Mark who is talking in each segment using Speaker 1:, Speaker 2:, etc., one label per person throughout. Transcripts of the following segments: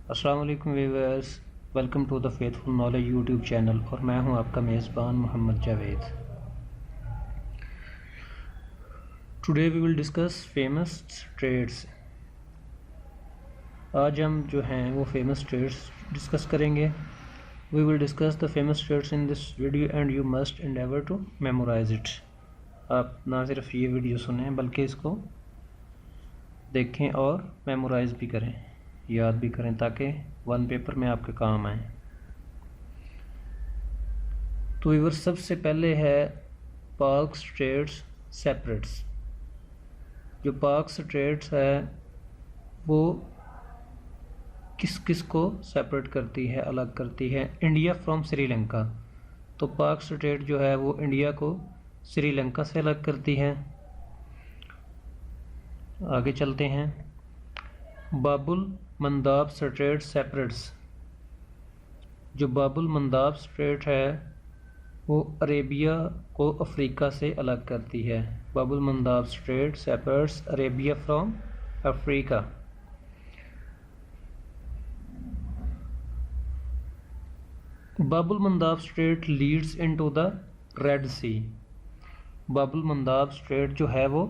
Speaker 1: अस्सलाम वालेकुम viewers, welcome to the faithful knowledge YouTube channel और मैं हूं आपका मेज़बान Mohammad Javed. Today we will discuss famous trades. आज हम जो हैं वो फेमस ट्रेड्स डिस्कस करेंगे। We will discuss the famous trades in this video and you must endeavour to memorise it. आप ना सिर्फ ये वीडियो सुनें बल्कि इसको देखें और मेमोराइज भी करें, याद भी करें ताकि वन पेपर में आपके काम आए। तो व्यूअर्स, सबसे पहले है पार्क्स ट्रेड्स सेपरेट्स। जो पार्क्स ट्रेड्स है वो किस किस को सेपरेट करती है, अलग करती है? India from Sri Lanka. तो पार्क्स ट्रेड जो है वो इंडिया को श्रीलंका से अलग करती है। आगे चलते हैं। बाबुल मंदाब स्ट्रेट सेपरेट्स। जो बाबुल मंदाब स्ट्रेट है वो अरेबिया को अफ्रीका से अलग करती है। Bab el Mandeb strait separates Arabia from Africa. Bab el Mandeb strait leads into the Red Sea. Bab el Mandeb strait जो है वो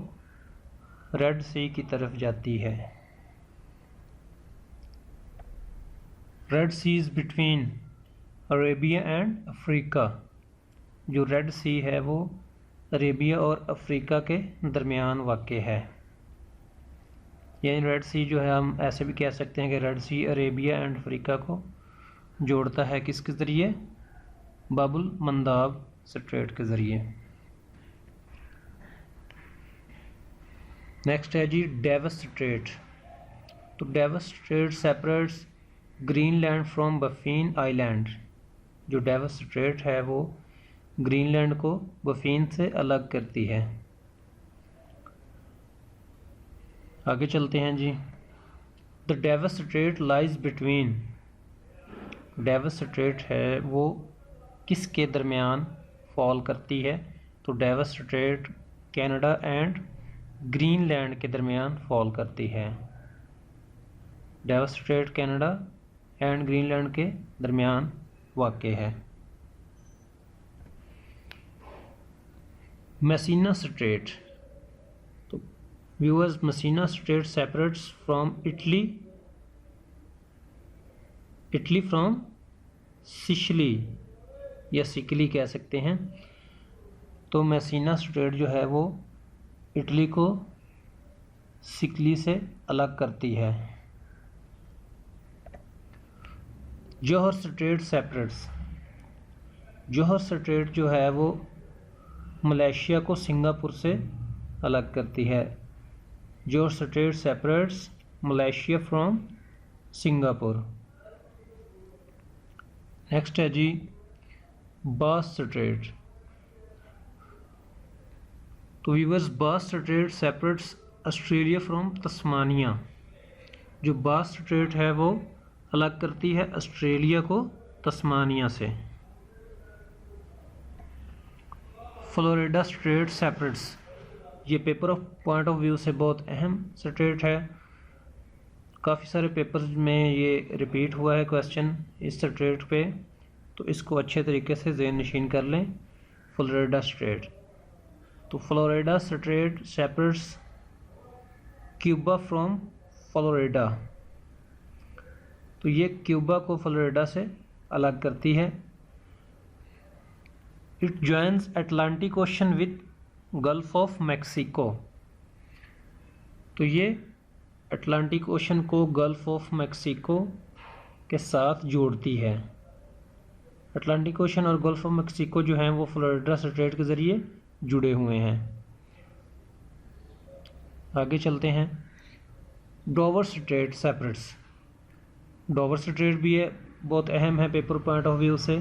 Speaker 1: रेड सी की तरफ जाती है। Red Sea is between Arabia and Africa. जो रेड सी है वो अरेबिया और अफ्रीका के दरमियान वाक़ है। यानी रेड सी जो है हम ऐसे भी कह सकते हैं कि Red Sea Arabia and Africa को जोड़ता है किसके ज़रिए? बाबुल मंदाब स्ट्रेट के ज़रिए। नेक्स्ट है जी डेविस स्ट्रेट। तो Davis straight separates Greenland from बफिन island. जो डेविस स्ट्रेट है वो ग्रीनलैंड को बफिन से अलग करती है। आगे चलते हैं जी। The Davis strait lies between. Davis strait है वो किसके दरमियान फॉल करती है? तो Davis strait Canada and Greenland के दरमियान फॉल करती है। Davis strait Canada and Greenland के दरमियान वाक़ है। Messina strait. तो viewers, Messina strait separates from Italy from Sicily या सिकली कह सकते हैं। तो मैसीना स्ट्रेट जो है वो इटली को सिकली से अलग करती है। Johor strait separates. जौहर स्ट्रेट जो है वो मलेशिया को सिंगापुर से अलग करती है। Johor strait separates Malaysia from Singapore. Next है जी बास स्ट्रेट। तो viewers, Bass strait separates Australia from Tasmania. जो बास स्ट्रेट है वो अलग करती है ऑस्ट्रेलिया को तस्मानिया से। Florida strait separates. ये paper of point of view से बहुत अहम स्ट्रेट है। काफ़ी सारे पेपर्स में ये रिपीट हुआ है क्वेश्चन इस स्ट्रेट पे, तो इसको अच्छे तरीके से ज़हन नशीन कर लें। Florida strait. तो Florida strait separates Cuba from Florida. तो ये क्यूबा को फ्लोरिडा से अलग करती है। It joins Atlantic Ocean with Gulf of Mexico. तो ये अटलांटिक ओशन को गल्फ ऑफ मैक्सिको के साथ जोड़ती है। अटलांटिक ओशन और गल्फ ऑफ मैक्सिको जो हैं वो फ्लोरिडा स्ट्रेट के ज़रिए जुड़े हुए हैं। आगे चलते हैं। Dover straight separates. Dover straight भी है, बहुत अहम है पेपर पॉइंट ऑफ व्यू से।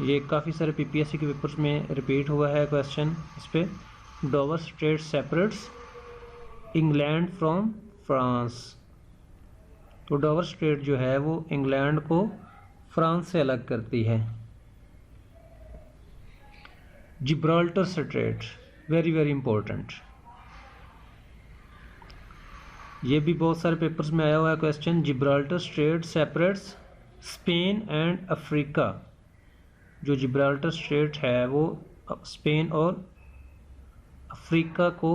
Speaker 1: ये काफ़ी सारे पीपीएससी के पेपर्स में रिपीट हुआ है क्वेश्चन इस पे। Dover straight separates England from France. तो डोवर स्ट्रेट जो है वो इंग्लैंड को फ्रांस से अलग करती है। Gibraltar strait, very very important. ये भी बहुत सारे पेपर्स में आया हुआ है question. Gibraltar strait separates Spain and Africa. जो जिब्राल्टर स्ट्रेट है वो स्पेन और अफ्रीका को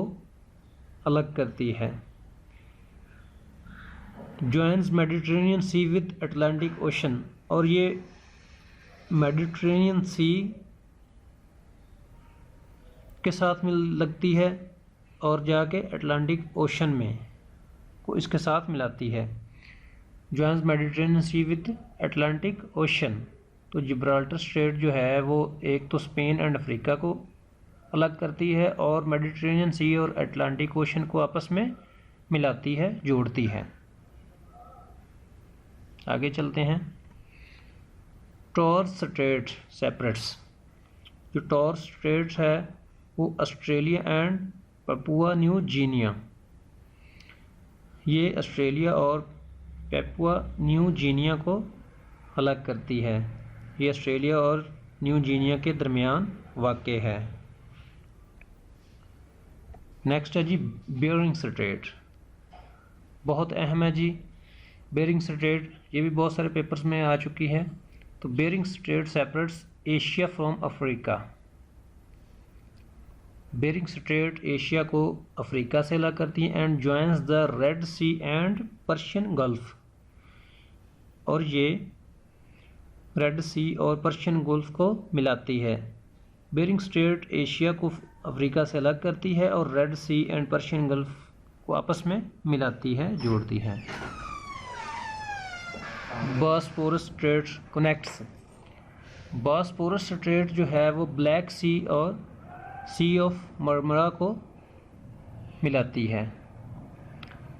Speaker 1: अलग करती है। Joins Mediterranean Sea with Atlantic Ocean, और ये मेडिटेरेनियन सी के साथ मिल लगती है और जाके अटलांटिक ओशन में को इसके साथ मिलाती है। Joins Mediterranean Sea with Atlantic Ocean. तो जिब्राल्टर स्ट्रेट जो है वो एक तो स्पेन एंड अफ्रीका को अलग करती है और मेडिटेरेनियन सी और अटलांटिक ओशन को आपस में मिलाती है, जोड़ती है। आगे चलते हैं। Taurus straight separates. जो टॉरस स्ट्रेट है वो Australia and Papua new Guinea, ये ऑस्ट्रेलिया और पपुआ न्यू गिनिया को अलग करती है। ये ऑस्ट्रेलिया और न्यू गिनिया के दरमियान वाक़ है। नेक्स्ट है जी बेरिंग स्ट्रेट, बहुत अहम है जी बेरिंग स्ट्रेट। ये भी बहुत सारे पेपर्स में आ चुकी है। तो Bering strait separates Asia from Africa. Bering strait Asia को अफ्रीका से अलग करती है। And joins the Red Sea and Persian Gulf, और ये रेड सी और पर्शियन गल्फ को मिलाती है। बेरिंग स्ट्रेट एशिया को अफ्रीका से अलग करती है और Red Sea and Persian Gulf को आपस में मिलाती है, जोड़ती है। Bosphorus strait connects. Bosphorus strait जो है वो ब्लैक सी और सी ऑफ मरमरा को मिलाती है।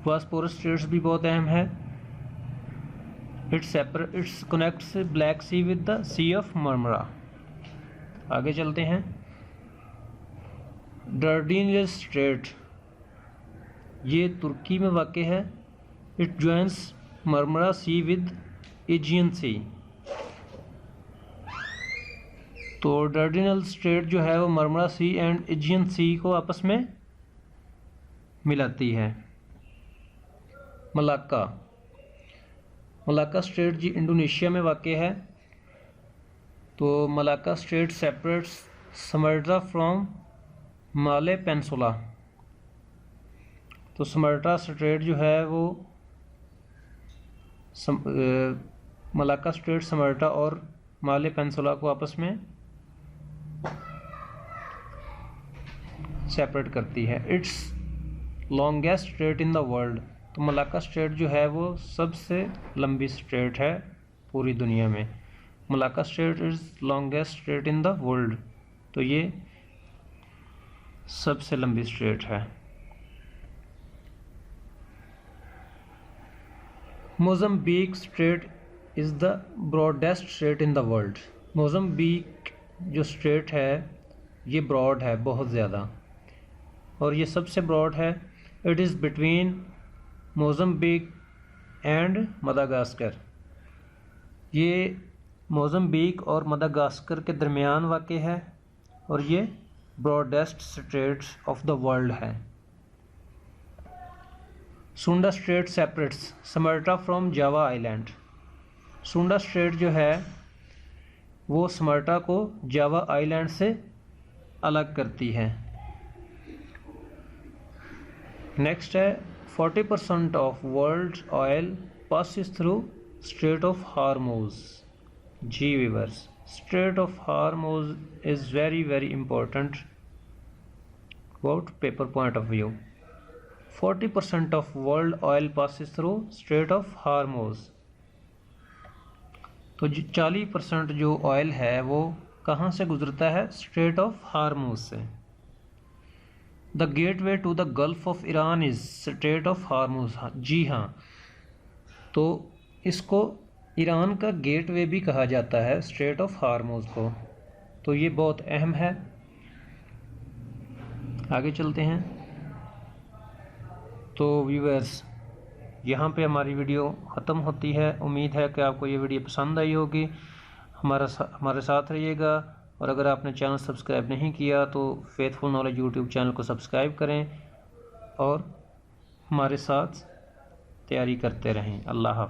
Speaker 1: बॉस्फोरस स्ट्रेट्स भी बहुत अहम है। It's connects Black Sea with the Sea of Marmara. आगे चलते हैं। डर्डेनियल्स स्ट्रेट, ये तुर्की में वाक़ है। It joins Marmara Sea with Aegean Sea. तो डर्डेनियल स्ट्रेट जो है वो Marmara Sea and Aegean Sea को आपस में मिलाती है। मलाक्का, मलाक्का स्ट्रेट जी इंडोनेशिया में वाक़ है। तो Malacca strait separates Sumatra from Malay peninsula. तो समर्टा स्ट्रेट जो है वो मलाक्का स्ट्रेट समर्टा और माले पेंसुला को आपस में सेपरेट करती है। It's longest straight in the world. तो मलाक्का स्ट्रेट जो है वो सबसे लंबी स्ट्रेट है पूरी दुनिया में। Malacca straight is longest straight in the world. तो ये सबसे लंबी स्ट्रेट है। Mozambique straight is the broadest straight in the world. Mozambique जो स्ट्रेट है ये ब्रॉड है बहुत ज़्यादा, और ये सबसे ब्रॉड है। It is between Mozambique and Madagascar. ये मोज़म्बिक और मदागास्कर के दरमियान वाक़ है और ये broadest strait of the world है। Sunda strait separates Sumatra from Java island. Sunda strait जो है वो समर्टा को जावा आइलैंड से अलग करती है। नेक्स्ट है 40% of world oil passes through Strait of Hormuz. जी viewers, Strait of Hormuz is very important about paper point of view. 40% of world oil passes through Strait of Hormuz. तो 40% जो oil है वो कहाँ से गुजरता है? स्ट्रेट ऑफ हार्मोज से। The gateway to the Gulf of Iran is strait of Hormuz. जी हाँ, तो इसको ईरान का गेट वे भी कहा जाता है, स्ट्रेट ऑफ हार्मोज को। तो ये बहुत अहम है। आगे चलते हैं। तो व्यूअर्स, यहाँ पे हमारी वीडियो ख़त्म होती है। उम्मीद है कि आपको ये वीडियो पसंद आई होगी। हमारे साथ रहिएगा, और अगर आपने चैनल सब्सक्राइब नहीं किया तो फेथफुल नॉलेज यूट्यूब चैनल को सब्सक्राइब करें और हमारे साथ तैयारी करते रहें। अल्लाह हाफ़िज़।